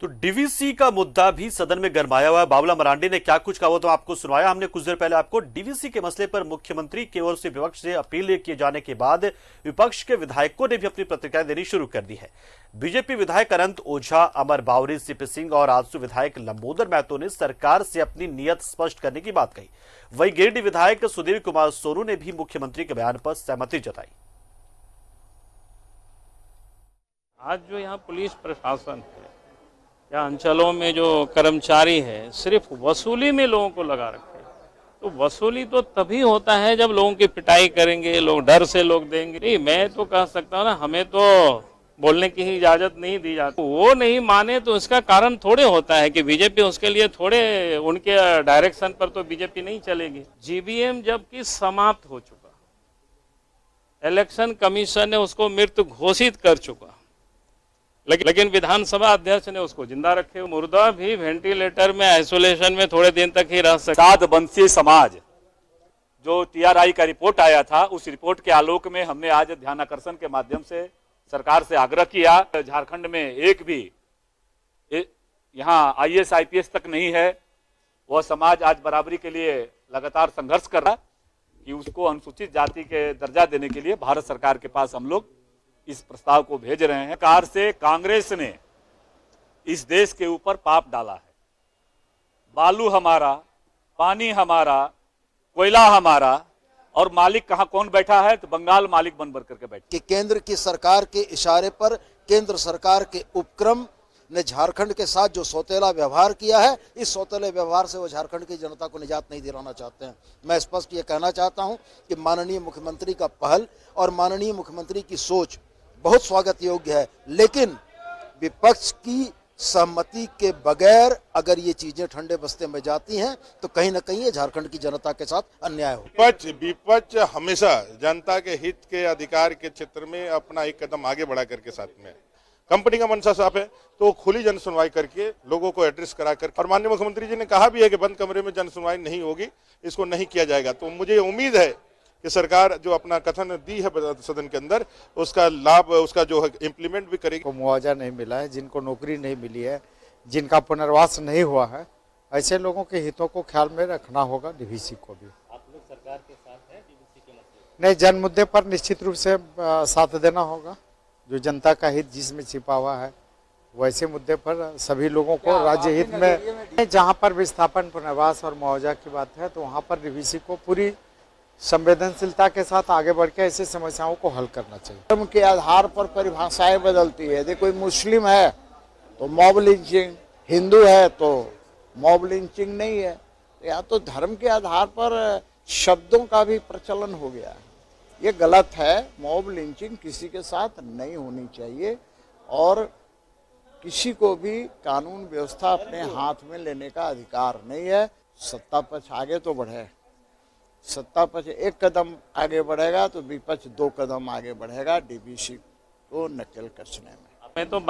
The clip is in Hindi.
तो डीवीसी का मुद्दा भी सदन में गरमाया हुआ है। बाबूलाल मरांडी ने क्या कुछ कहा वो तो आपको सुनवाया हमने कुछ देर पहले। आपको डीवीसी के मसले पर मुख्यमंत्री की ओर से विपक्ष से अपील किए जाने के बाद विपक्ष के विधायकों ने भी अपनी प्रतिक्रिया देनी शुरू कर दी है। बीजेपी विधायक अनंत ओझा, अमर बावरी, सीपी सिंह और आजसू विधायक लंबोदर महतो ने सरकार से अपनी नीयत स्पष्ट करने की बात कही। वहीं गिरिडीह विधायक सुधीर कुमार सोनू ने भी मुख्यमंत्री के बयान पर सहमति जताई। आज जो यहाँ पुलिस प्रशासन है या अंचलों में जो कर्मचारी है सिर्फ वसूली में लोगों को लगा रखे, तो वसूली तो तभी होता है जब लोगों की पिटाई करेंगे, लोग डर से लोग देंगे। नहीं, मैं तो कह सकता हूँ ना, हमें तो बोलने की ही इजाजत नहीं दी जाती। वो नहीं माने तो इसका कारण थोड़े होता है कि बीजेपी उसके लिए थोड़े, उनके डायरेक्शन पर तो बीजेपी नहीं चलेगी। जीबीएम जबकि समाप्त हो चुका, इलेक्शन कमीशन ने उसको मृत घोषित कर चुका, लेकिन विधानसभा अध्यक्ष ने उसको जिंदा रखे। मुर्दा भी वेंटिलेटर में आइसोलेशन में थोड़े दिन तक ही रह सकता। सात वंशीय समाज जो टीआरआई का रिपोर्ट आया था, उस रिपोर्ट के आलोक में हमने आज ध्यान आकर्षण के माध्यम से सरकार से आग्रह किया। झारखंड में एक भी यहाँ आईएएस आईपीएस तक नहीं है, वह समाज आज बराबरी के लिए लगातार संघर्ष कर रहा है कि उसको अनुसूचित जाति के दर्जा देने के लिए भारत सरकार के पास हम लोग इस प्रस्ताव को भेज रहे हैं। सरकार से कांग्रेस ने इस देश के ऊपर पाप डाला है। बालू हमारा, पानी हमारा, कोयला हमारा, और मालिक कहां कौन बैठा है? तो बंगाल मालिक बन करके बैठा कि केंद्र की सरकार के इशारे पर केंद्र सरकार के उपक्रम ने झारखंड के साथ जो सौतेला व्यवहार किया है, इस सौतेले व्यवहार से वो झारखंड की जनता को निजात नहीं दिलाना चाहते हैं। मैं स्पष्ट ये कहना चाहता हूं कि माननीय मुख्यमंत्री का पहल और माननीय मुख्यमंत्री की सोच बहुत स्वागत योग्य है, लेकिन विपक्ष की सहमति के बगैर अगर ये चीजें ठंडे बस्ते में जाती हैं तो कहीं ना कहीं ये झारखंड की जनता के साथ अन्याय हो। विपक्ष हमेशा जनता के हित के अधिकार के क्षेत्र में अपना एक कदम आगे बढ़ा करके साथ में कंपनी का मंशा साफ है तो खुली जन सुनवाई करके लोगों को एड्रेस करा कर, और माननीय मुख्यमंत्री जी ने कहा भी है कि बंद कमरे में जन सुनवाई नहीं होगी, इसको नहीं किया जाएगा। तो मुझे उम्मीद है कि सरकार जो अपना कथन दी है सदन के अंदर, उसका लाभ, उसका जो है इम्प्लीमेंट भी करेगी। मुआवजा नहीं मिला है, जिनको नौकरी नहीं मिली है, जिनका पुनर्वास नहीं हुआ है, ऐसे लोगों के हितों को ख्याल में रखना होगा डीवीसी को भी। आप लोग सरकार के साथ हैं डीवीसी के मसले? नहीं, जन मुद्दे पर निश्चित रूप से साथ देना होगा। जो जनता का हित जिसमें छिपा हुआ है, वैसे मुद्दे पर सभी लोगों को राज्य हित में, जहाँ पर विस्थापन, पुनर्वास और मुआवजा की बात है, तो वहाँ पर डीवीसी को पूरी संवेदनशीलता के साथ आगे बढ़ के ऐसी समस्याओं को हल करना चाहिए। धर्म के आधार पर परिभाषाएं बदलती है। यदि कोई मुस्लिम है तो मॉब लिंचिंग, हिंदू है तो मॉब लिंचिंग नहीं है। या तो धर्म के आधार पर शब्दों का भी प्रचलन हो गया है, ये गलत है। मॉब लिंचिंग किसी के साथ नहीं होनी चाहिए और किसी को भी कानून व्यवस्था अपने हाथ में लेने का अधिकार नहीं है। सत्ता पक्ष आगे तो बढ़े, सत्ता पक्ष एक कदम आगे बढ़ेगा तो विपक्ष 2 कदम आगे बढ़ेगा डीवीसी को नकेल कसने में। मैं तो